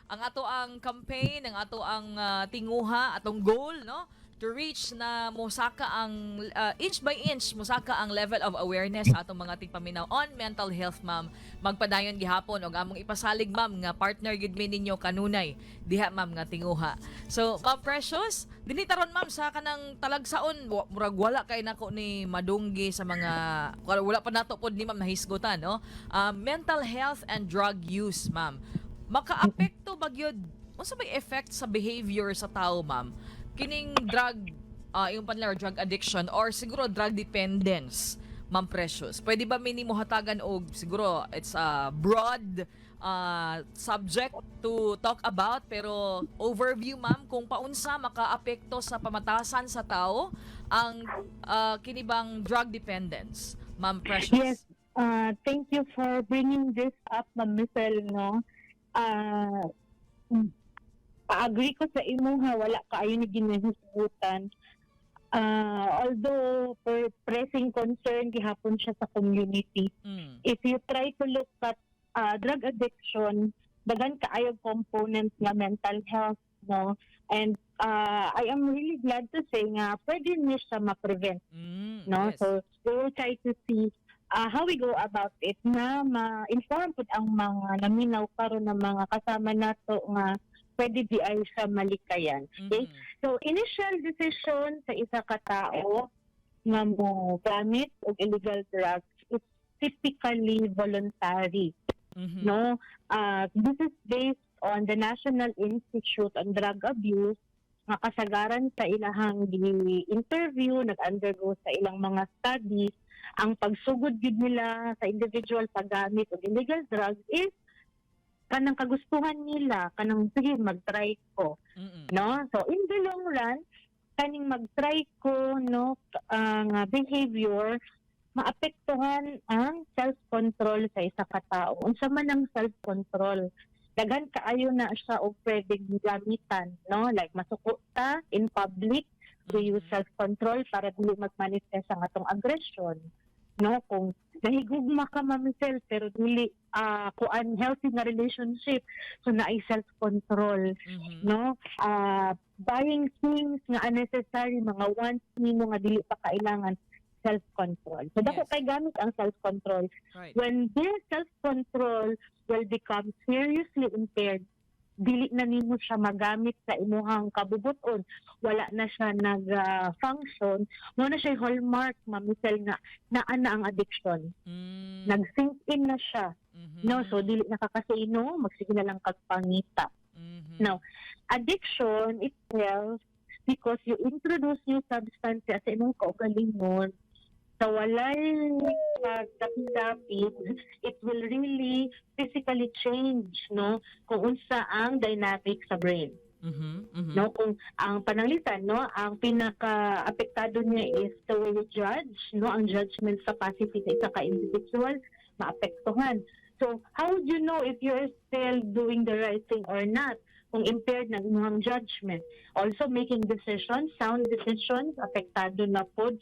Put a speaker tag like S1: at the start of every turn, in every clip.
S1: ang ato ang campaign, ang ato ang tinguha, atong goal, no? To reach na mosaka ang inch by inch mosaka ang level of awareness sa atong mga tigpaminaw on mental health, ma'am. Magpadayon gihapon og among ipasalig, ma'am, nga partner gid mi ninyo kanunay diha, ma'am, nga tinguha. So, Ma'am Precious, dinitaron, ma'am, sa kanang talagsaon murag wala kay nako ni madunggi sa mga wala pa nato pod ni ma'am nahisgutan, no? Mental health and drug use, ma'am. Makaapekto ba gyud unsa may effect sa behavior sa tao, ma'am? Kining drug, yung panlar drug addiction or siguro drug dependence, Ma'am Precious. Pwede ba minimo hatagan og siguro it's a broad subject to talk about, pero overview, ma'am, kung paunsa makaapekto sa pamatasan sa tao ang kinibang drug dependence, Ma'am
S2: Yes,
S1: Precious.
S2: thank you for bringing this up, Ma'am Michelle, no? Uh, agree ko sa imo ha, wala kaayo ni ginahisgutan. Although pressing concern gihapon siya sa community.
S1: Mm.
S2: If you try to look at drug addiction, daghan kaayo components nga mental health, no? And I am really glad to say nga pwede niya siya ma-prevent, no?
S1: Yes.
S2: So we will try to see how we go about it na ma-inform pud ang mga naminaw karon ng mga kasama nato nga pwede di ay sa malikayan. Okay?
S1: Mhm.
S2: So initial decision sa isa ka tao nga mo gamit og illegal drugs is typically voluntary.
S1: Mhm.
S2: No, this is based on the National Institute on Drug Abuse nga kasagaran sa ilahang interview, nag-undergo sa ilang mga studies, ang pagsugod gid nila sa individual paggamit og illegal drugs is kanang kagustuhan nila, kanang sige mag-try ko,
S1: Mm-mm.
S2: no? So in the long run, kaning mag-try ko, no, ang behavior maapektuhan ang self-control sa isa ka tao. Unsa man ang self-control? Daghan kaayo na siya og pwedeng gamitan, no? Like masuko ta in public, we use self-control para dili mag-manifest ang atong aggression. No, kung nahigugma ka, Ma'am Michelle, pero dili kuan healthy na relationship, so naay self-control.
S1: Mhm.
S2: No, buying things nga unnecessary, mga wants nimo nga dili pa kailangan, self-control. So dako
S1: Yes.
S2: kay gamit ang self-control.
S1: Right.
S2: When this self-control will become seriously impaired, dili na nimo siya magamit sa imuhang kabubuton, wala na siya nag-function, mo na siya hallmark, Ma'am Michelle, nga naa na ang addiction.
S1: Mm.
S2: Nag-sink in na siya.
S1: Mhm.
S2: No, so dili nakakasino, magsige na lang kagpangita.
S1: Mhm.
S2: Now, addiction itself, because you introduce new substance sa imong kaugalingon, sa walay dapit-dapit, it will really physically change, no, kung unsa ang dynamic sa brain.
S1: Mhm. Mhm.
S2: No, kung ang pananglitan, no, ang pinaka-apektado niya is the way you judge, no, ang judgment capacity sa isa ka individual maapektuhan. So how would you know if you're still doing the right thing or not kung impaired na imong judgment? Also making decisions, sound decisions, apektado na pod.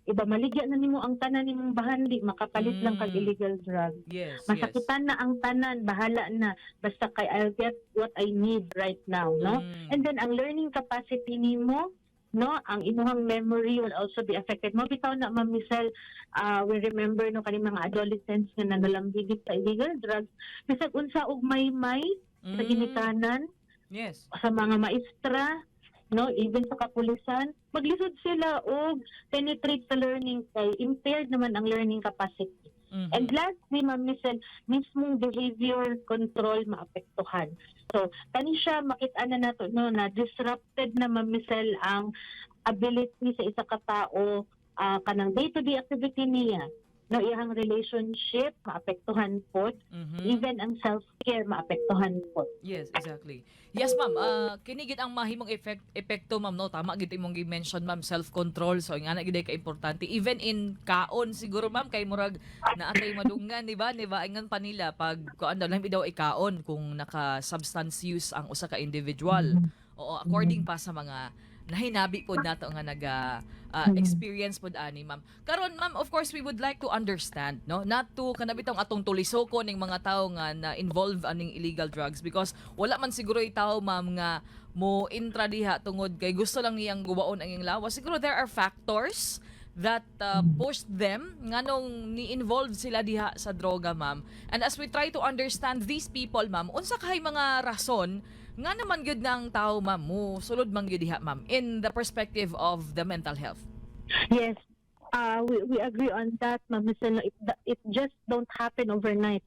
S2: Iba maligya na nimo ang tanan nimong bahandi, makapalit lang kag illegal drug.
S1: Yes, yes.
S2: Masakitan na ang tanan, bahala na, basta kay I'll get what I need right now, no?
S1: Mm.
S2: And then ang learning capacity nimo, no, ang imuhang memory will also be affected. Mo bitaw na, Ma'am Michelle, we remember no kani mga adolescents nga nalambigit sa illegal drugs, bisag unsa og may sa
S1: Mm.
S2: ginikanan,
S1: Yes.
S2: sa mga maestra, no, even sa kapulisan, maglisod sila og penetrate sa learning kay impaired naman ang learning capacity.
S1: Mhm.
S2: And lastly, Ma'am Michelle, mismong behavior control maapektuhan. So, kani siya makita na nato, no, na disrupted na, Ma'am Michelle, ang ability sa isa ka tao, kanang day-to-day activity niya. No, iyang relationship maapektuhan po,
S1: Mhm.
S2: even ang self-care maapektuhan po.
S1: Yes, exactly. Yes, ma'am. Kini gid ang mahimong epekto, ma'am, no? Tama gid imong gi-mention, ma'am, self-control. So nga na gid ka importante. Even in kaon siguro, ma'am, kay murag naatay madungan, di ba? Di ba? Ingon pa nila pag kuan daw lang daw ikaon kung naka substance use ang usa ka individual. Oo, according pa sa mga nahinabi pod nato nga experience pod ani ma'am. Karon ma'am, of course we would like to understand, no, not to kanabitong atong tulisoko ning mga tawo nga na involved aning illegal drugs, because wala man siguro itaw ma'am nga mo intra diha tungod kay gusto lang niyang gubaon ang iyang lawas. Siguro there are factors that pushed them nganong ni-involved sila diha sa droga ma'am. And as we try to understand these people ma'am, unsa kay mga rason nga naman gyud ng tao ma'am mo sulod man gyud diha ma'am in the perspective of the mental health?
S2: Yes, we agree on that, Ma'am Michelle. It just don't happen overnight.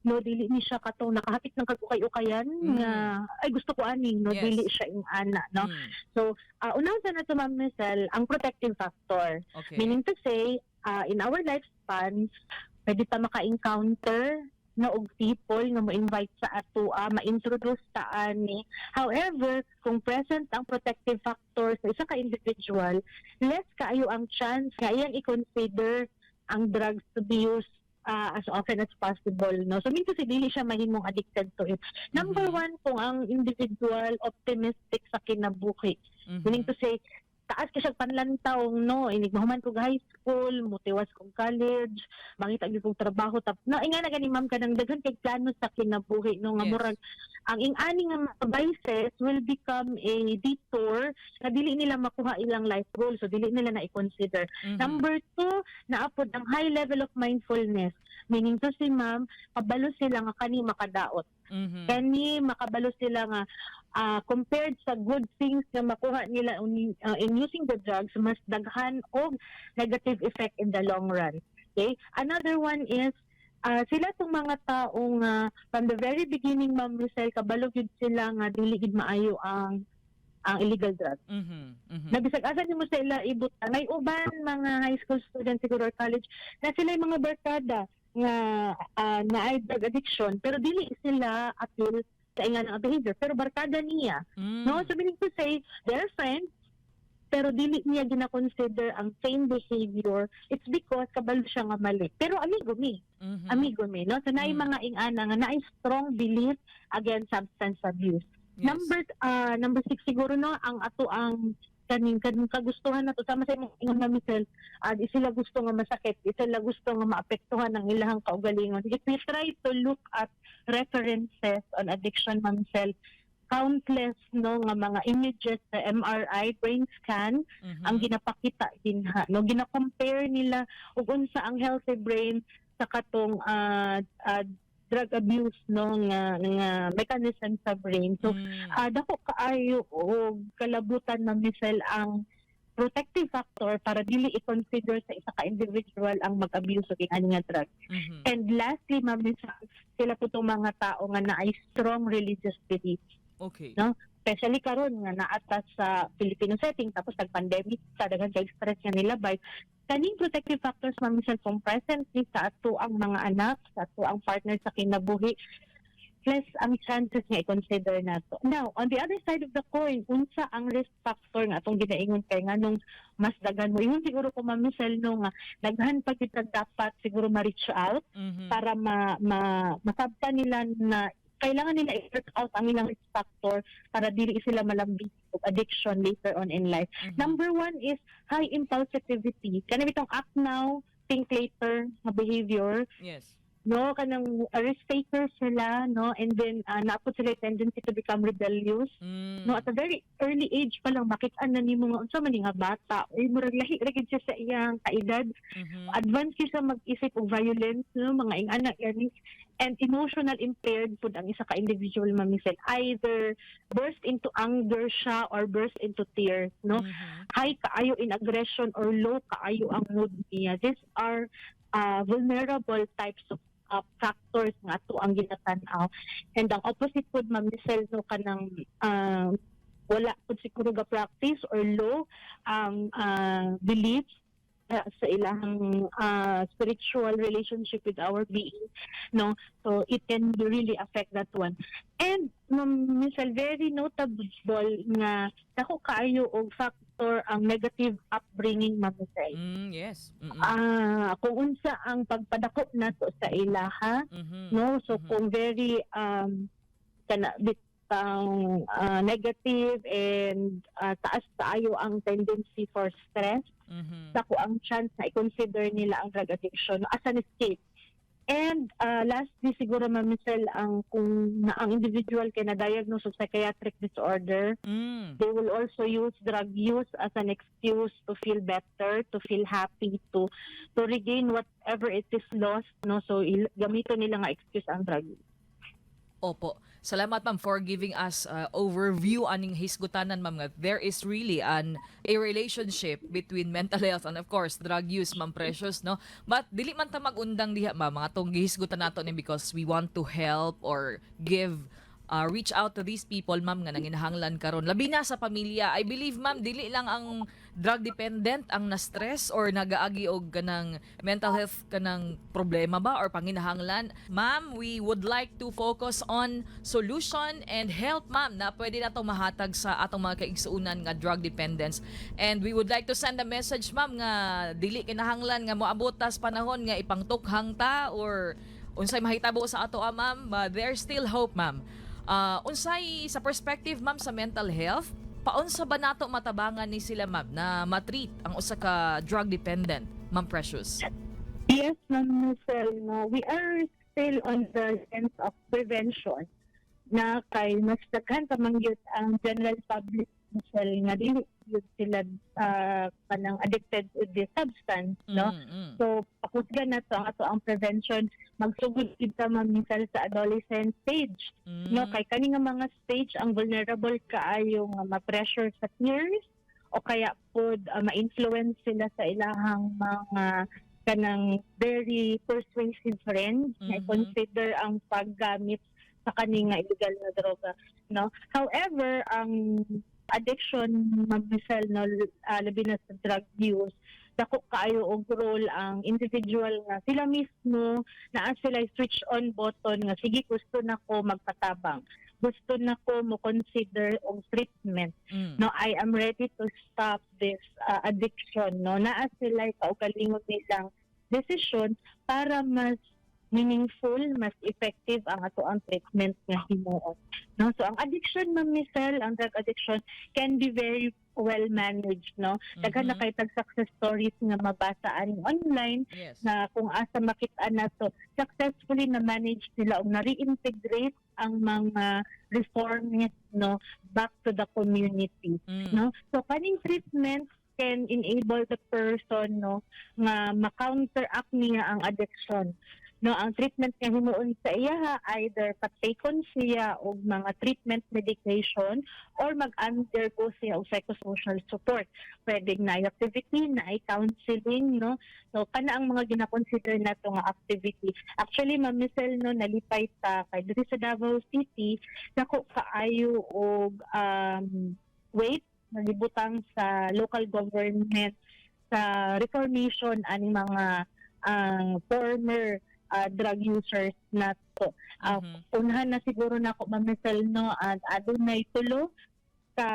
S2: No, dili ni siya katong nakahapit ng kagukay-ukayan nga ay gusto ko aning, no,
S1: Yes.
S2: dili siya ing ana, no. So, unahan sa nato, Ma'am Michelle, ang protective factor.
S1: Okay.
S2: Meaning to say, in our lifespan, pwede ta maka-encounter na og people nga mo-invite sa ato, ma-introduce ta ani. However, kung present ang protective factor sa isa ka individual, less kaayo ang chance nga iyang i-consider ang drugs to be used as often as possible, no. So mean to say, dili siya mahimong addicted to it. Number one, kung ang individual optimistic sa kinabuhi. Meaning to say, taas ka siya panlantaw, no, inig mahuman kong high school, mutiwas kong college, mangita gyud kong trabaho, no, inga na gani ma'am kanang daghan kay plano sa kinabuhi, no, nga
S1: Yes.
S2: murag ang ing-ani nga mga vices will become a detour na dili nila makuha ilang life goal, so dili nila na i-consider. Number two, naapod ang high level of mindfulness, meaning to say ma'am, kabalo sila nga kani makadaot. Kani makabalo sila nga compared sa good things na makuha nila in using the drugs, mas daghan og negative effect in the long run. Okay? Another one is sila tong mga taong from the very beginning, Ma'am Rosel, kabalo gyud sila nga dili gid maayo ang illegal drugs. Nabisag asa nimo sa ila ibutan. May uban mga high school students siguro or college na sila yung mga barkada nga na ay drug addiction, pero dili sila appeal sa inga ng behavior, pero barkada niya. No, so meaning to say, they're friends, pero dili niya gina-consider ang same behavior. It's because kabalo siya nga mali. Pero amigo mi, no? So naay mga ingana nga naay strong belief against substance abuse.
S1: Yes.
S2: Number 6 siguro, no, ang ato ang kaning kagustuhan na to sama sa imong mamisel, di sila gusto nga masakit, di sila gusto nga maapektuhan ang ilahang kaugalingon. If we try to look at references on addiction, mamisel, countless, no, nga mga images sa MRI, brain scan, ang ginapakita dinha, no, gina-compare nila ug unsa ang healthy brain sa katong drug abuse, no, nga mechanism sa brain. So dako kaayo og kalabutan, Ma'am Michelle, ang protective factor para dili i-consider sa isa ka individual ang mag-abuse og ani nga drug. And lastly, Ma'am Michelle, sila po itong mga tao nga naay strong religious beliefs.
S1: Okay.
S2: No? Especially karon nga naatas sa Filipino setting, tapos nag-pandemic, sa daghan kay stress nga nilabay. Kaning protective factors, Ma'am Michelle, kung presently sa ato ang mga anak, sa ato ang partner sa kinabuhi, less ang chances nga i-consider nato. Now, on the other side of the coin, unsa ang risk factor nga atong ginaingon kay nganong mas daghan mo. Ingon siguro ko, Ma'am Michelle, no, nga daghan pa kita dapat siguro ma-reach out para masabta nila na kailangan nila i-work out ang ilang risk factor para dili sila malambing og addiction later on in life. Number one is high impulsivity. Kana bitong act now, think later nga behavior.
S1: Yes.
S2: No, kanang risk takers sila, no, and then naapod sila yung tendency to become rebellious. No, at a very early age pa lang makit-an na nimo nga unsa man nga bata, ay murag lahi ra gid siya sa iyang kaedad. Advance siya mag-isip og violence, no, mga ing-anak yani, and emotional impaired pud ang isa ka individual, Ma'am Michelle. Either burst into anger siya or burst into tears, no. High kaayo in aggression or low kaayo ang mood niya. These are vulnerable types of factors nga ato ang ginatan-aw. And ang opposite pud, Ma'am Michelle, no, kanang wala pud siguro ga practice or low ang beliefs sa ilahang spiritual relationship with our being, no, so it can really affect that one. And Michelle, very notable nga dako kaayo og factor ang negative upbringing, Ma'am Michelle.
S1: Yes.
S2: Kung unsa ang pagpadako nato sa ilaha, no, so kung very kang negative and taas tayo ang tendency for stress,
S1: Mhm.
S2: dako ang chance na i-consider nila ang drug addiction as an escape. And lastly, siguro mamisel ang kung na ang individual kay na-diagnose of psychiatric disorder,
S1: Mm.
S2: they will also use drug use as an excuse to feel better, to feel happy, to regain whatever it is lost, no? So gamito nila nga excuse ang drug use.
S1: Opo. Salamat ma'am for giving us overview aning hisgutanan ma'am nga there is really a relationship between mental health and of course drug use ma'am Precious, no? But dili man ta magundang diha ma'am mga tong gihisgutan nato ni because we want to help or give reach out to these people ma'am nga nanginahanglan karon labi na sa pamilya. I believe ma'am dili lang ang drug dependent ang na-stress or nagaagi og kanang mental health kanang problema ba or panginahanglan. Ma'am, we would like to focus on solution and help ma'am na pwede nato mahatag sa atong mga kaigsuunan nga drug dependence. And we would like to send a message ma'am nga dili kinahanglan nga moabot tas panahon nga ipangtukhang ta or unsay mahitabo sa ato ma'am, there's still hope ma'am. Unsay sa perspective ma'am sa mental health, paunsa ba nato matabangan ni sila ma'am na matreat ang usa ka drug dependent, Ma'am Precious?
S2: Yes, Ma'am Michelle, no, we are still on the sense of prevention na kay mas daghan pa man gyud ang general public Michelle nga dili gyud sila kanang addicted to the substance, no? So pakusgan na to ang ato ang prevention, magsugod kita Ma'am Michelle sa adolescent stage, no? Kay kani nga mga stage ang vulnerable kaayo nga ma-pressure sa peers o kaya pod ma-influence sila sa ilahang mga kanang very persuasive friends na consider ang paggamit sa kaning nga illegal na droga, no? However, ang addiction, Michelle, no, labi na sa drug use, dako kaayo og role ang individual nga sila mismo naa sila switch on button nga sige gusto na ko magpatabang, gusto na ko mo consider og treatment, no, I am ready to stop this addiction, no, naa sila kaugalingon nilang decision para mas meaningful, mas effective ang ato ang treatment nga himuon, no? So ang addiction, Ma'am Michelle, ang drug addiction can be very well managed, no? Daghan na kay tag success stories nga mabasa ani online,
S1: Yes.
S2: na kung asa makita na to successfully na manage nila o na reintegrate ang mga reformists, no, back to the community, no? So kaning treatment can enable the person, no, nga ma-counteract niya ang addiction. No, ang treatment nga himuon sa iya either patakon siya og mga treatment medication or mag-undergo siya og psychosocial support. Pwedeng na activity, na counseling, no. So kana ang mga gina-consider nato nga activity. Actually, Ma'am Michelle, no, nalipay ta kay diri sa Davao City dako kaayo og weight nalibutang sa local government sa reformation aning mga former drug users na to. Unahan na siguro na ako, Ma'am Michelle, no, at adunay tulo ka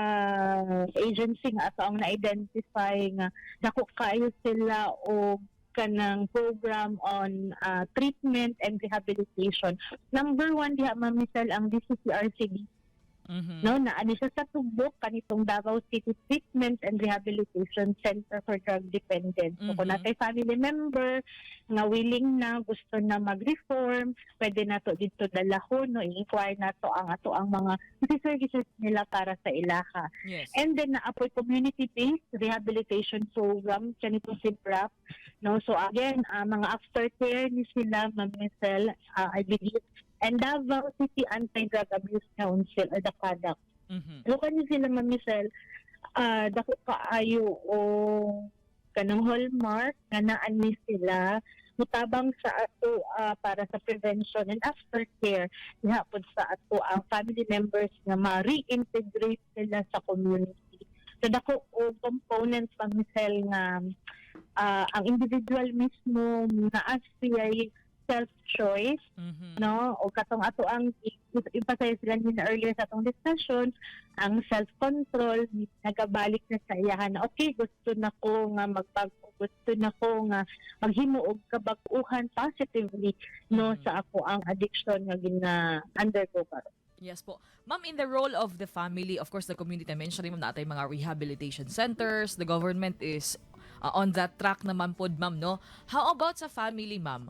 S2: agency nga ato ang na-identify nga dako kayo sila o kanang program on treatment and rehabilitation. Number 1 diha, Ma'am Michelle, ang DCCRCD. No, na ani siya sa tubok kanitong Davao City Treatment and Rehabilitation Center for Drug Dependence. So kung natay family member nga willing na gusto na mag-reform, pwede na to dito dalahon, no, i-inquire na to ang ato ang mga services nila para sa ilaha.
S1: Yes.
S2: And then naapoy community-based rehabilitation program kanitong SIPRAP, no. So again, mga aftercare ni sila, Ma'am Michelle, I believe, and Davao City Anti-Drug Abuse Council or the PADAC. So kanyo sila, Ma'am Michelle, dako kaayo o kanang hallmark nga naan ni sila mutabang sa ato para sa prevention and aftercare ihapon sa ato ang family members nga ma-reintegrate sila sa community. So dako o components, Ma'am Michelle, nga ang individual mismo naa siya self-choice, no, o katong ato ang ipasaya sila nila earlier sa atong discussion, ang self-control, nagabalik na sa iyahan na okay, gusto na ko nga magbago, gusto na ko nga maghimo og kabag-uhan positively, no, sa ako ang addiction nga gina-undergo karon.
S1: Yes po. Ma'am, in the role of the family, of course, the community, I mentioned ma'am na atay mga rehabilitation centers, the government is on that track naman po, ma'am, no? How about sa family, ma'am?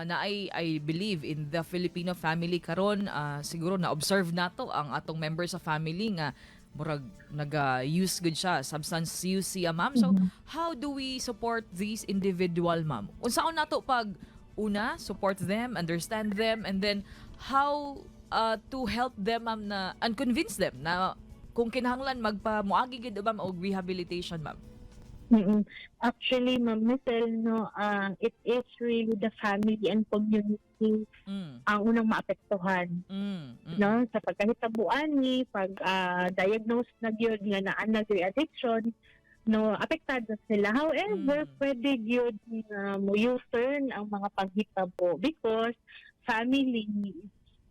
S1: Na I believe in the Filipino family karon, siguro na-observe nato ang atong members sa family nga murag nag-use good siya, substance use siya, ma'am. So, how do we support these individual, ma'am? Unsaon nato pag una, support them, understand them, and then how to help them, ma'am, na and convince them na kung kinahanglan magpa-muagi gid ba og rehabilitation, ma'am.
S2: Mm-mm. Actually, Ma'am Michelle, no, it is really the family and community
S1: Mm.
S2: ang unang maapektuhan.
S1: Mm. Mm.
S2: No, sa pagkahitabuan ni pag diagnose na gyud nga naa na gyud addiction, no, apektado sila. However, pwede gyud na mo U-turn ang mga paghitabo because family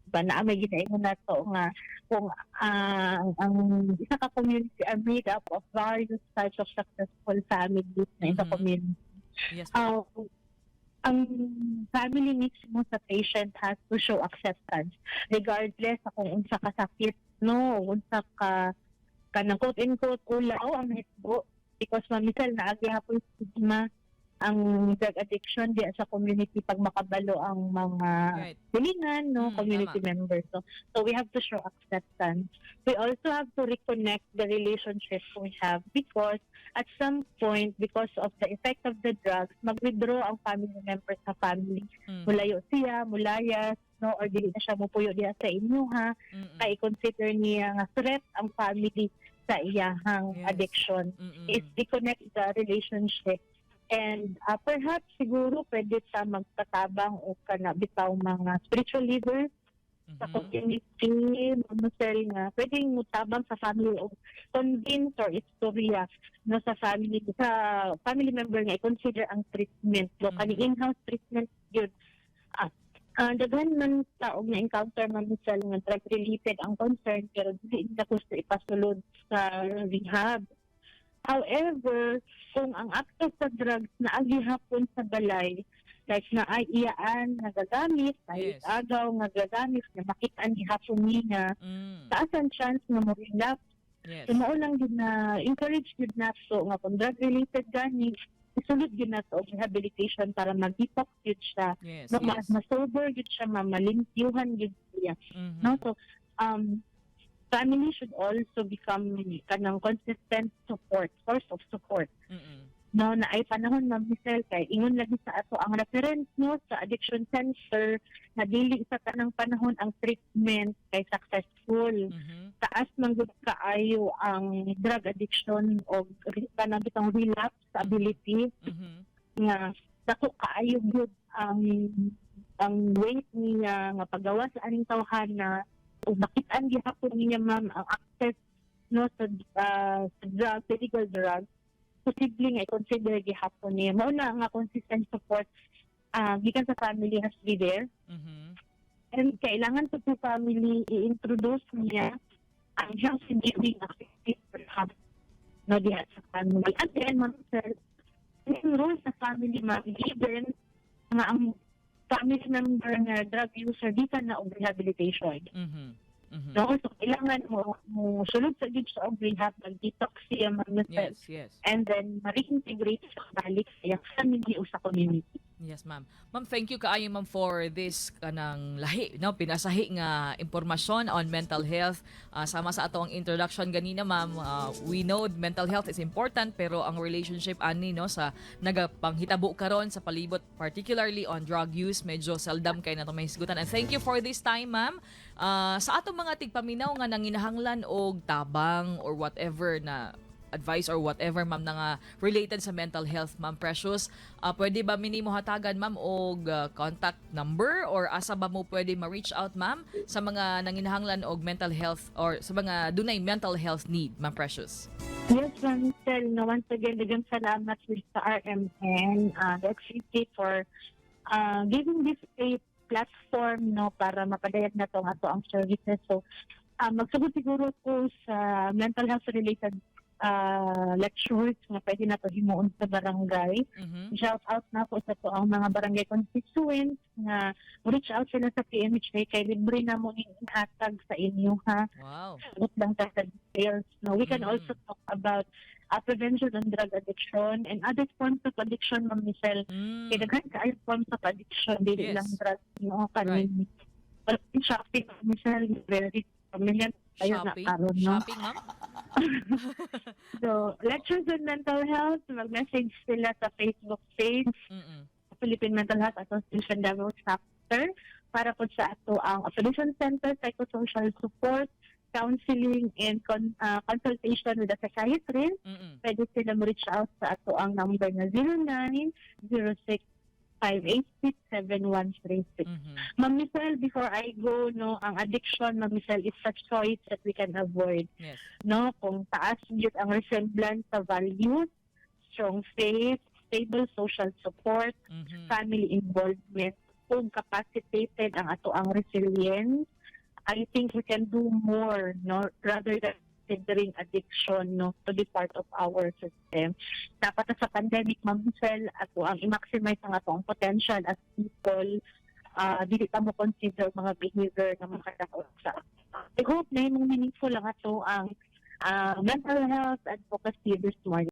S2: ba na may ginaingon na to nga kung ang isa ka community are made up of various types of successful families na in the
S1: Mhm.
S2: community.
S1: Yes, ma'am.
S2: Ang family mismo sa patient has to show acceptance regardless sa kung unsa ka sakit, no, unsa ka kanang quote-unquote ulaw ang hitbo because mamisal na agi hapon stigma ang drug addiction di sa community pag makabalo ang mga
S1: Right.
S2: hilingan, no,
S1: Mm,
S2: community members. So we have to show acceptance. We also have to reconnect the relationship we have because at some point, because of the effect of the drugs, mag-withdraw ang family members sa family.
S1: Mm.
S2: Mulayo siya, mulayas, no, or dili na siya mupuyo diya sa inyo ha.
S1: Mm-mm.
S2: Kay consider niya nga threat ang family sa iyahang
S1: Yes.
S2: addiction.
S1: Mm-mm.
S2: It reconnect the relationship. And perhaps siguro pwede sa magtatabang o kanabitaw mga spiritual leaders sa
S1: Mhm.
S2: community, mamusel nga, pwedeng mutabang sa family o convince or istorya no, sa family member nga i-consider ang treatment. So,
S1: Mhm.
S2: kaning in-house treatment yun. Daghan man taog na encounter mamusel nga drug-related ang concern pero hindi na gusto ipasulod sa rehab. However, kung ang akto sa drugs na agihapon sa balay, like na ay iyaan nagagamit, ay
S1: Yes.
S2: agaw nagagamit, na makita ni hapon niya,
S1: Mm.
S2: taas ang chance na mo relapse.
S1: Yes.
S2: So, mao lang yun na encourage yun na so nga kung drug-related gani, isulod yun na to og rehabilitation para mag-detox yun siya.
S1: Yes.
S2: No,
S1: Yes.
S2: ma-sober yun siya, malimpyuhan yun siya.
S1: Mhm.
S2: No? So, family should also become kanang consistent support, source of support.
S1: Mm-mm.
S2: No, na ay panahon, Ma'am Michelle, kay ingon lagi sa ato ang reference no sa addiction center na dili sa tanang panahon ang treatment kay successful.
S1: Mhm.
S2: Taas man gud kaayo ang drug addiction o kanang bitang relapse ability
S1: Mhm.
S2: nga dako kaayo gud ang weight niya nga paggawa sa aning tawhana o makitaan gihapon niya, ma'am, ang access no sa drug, illegal drugs, posible nga i-consider gihapon niya. Mao na nga consistent support gikan sa family has to be there.
S1: Mhm.
S2: And kailangan to sa family i-introduce niya ang health and living activities perhaps no diha sa family. At then, ma'am, sir, yung role sa family, ma'am, given nga ang family member nga drug user di ka na og rehabilitation.
S1: Mhm. Mhm.
S2: No, so kailangan mo sulod sa gid sa og rehab, mag-detox siya, ma'am,
S1: Yes, yes.
S2: and then ma-reintegrate sa balik sa family o sa community.
S1: Yes, ma'am. Ma'am, thank you kaayo, ma'am, for this kanang lahi, no, pinasahi nga impormasyon on mental health. Sama sa ato ang introduction ganina, ma'am. We know mental health is important pero ang relationship ani no sa nagapanghitabo karon sa palibot, particularly on drug use, medyo seldom kay nato may hisgutan. And thank you for this time, ma'am. Sa atong mga tigpaminaw nga nanginahanglan og tabang or whatever na advice or whatever, ma'am, na nga related sa mental health, ma'am Precious, pwede ba minimo hatagan, ma'am, og contact number or asa ba mo pwede ma-reach out, ma'am, sa mga nanginahanglan og mental health or sa mga dunay mental health need, ma'am Precious?
S2: Yes, Ma'am Michelle, no, once again, daghang salamat sa RMN, the XCT for giving this a platform no para mapadayag na to ang ato ang services. So magsugod siguro ko sa mental health related lectures nga pwede na to himuon sa barangay.
S1: Mhm.
S2: Shout out na po sa to ang mga barangay constituents nga reach out sila sa PMHA kay libre na mo inhatag sa inyo ha.
S1: Wow.
S2: Sagot lang ta sa details. No, we can
S1: Mhm.
S2: also talk about prevention on drug addiction and other forms of addiction, Ma'am Michelle. Kaya
S1: Mm.
S2: daghan kaayo forms of addiction, dili
S1: Yes.
S2: lang drugs, no, kanin. But in shopping, Ma'am Michelle, very familiar tayo na
S1: Shopping?
S2: karon, no?
S1: Shopping, ma'am?
S2: So, lectures on mental health, mag-message sila sa Facebook page,
S1: Mm-mm.
S2: Philippine Mental Health Association Level Chapter, para po sa ato ang Solution Center, Psychosocial Support, Counseling, and consultation with a psychiatrist.
S1: Mm-mm.
S2: Pwede sila reach out sa ato ang number na 0906-586-7136.
S1: Mhm.
S2: Ma'am Michelle, before I go, no, ang addiction, Ma'am Michelle, is a choice that we can avoid.
S1: Yes.
S2: No, kung taas yun ang resemblance sa values, strong faith, stable social support,
S1: Mhm.
S2: family involvement, kung capacitated ang ato ang resilience, I think we can do more, no, rather than considering addiction, no, to be part of our system. Dapat sa pandemic, Ma'am Michelle, ato ang i-maximize ang atong potential as people. Dili ta mo consider mga behavior na makadako sa. I hope na yung meaningful lang ato ang mental health advocacy this morning.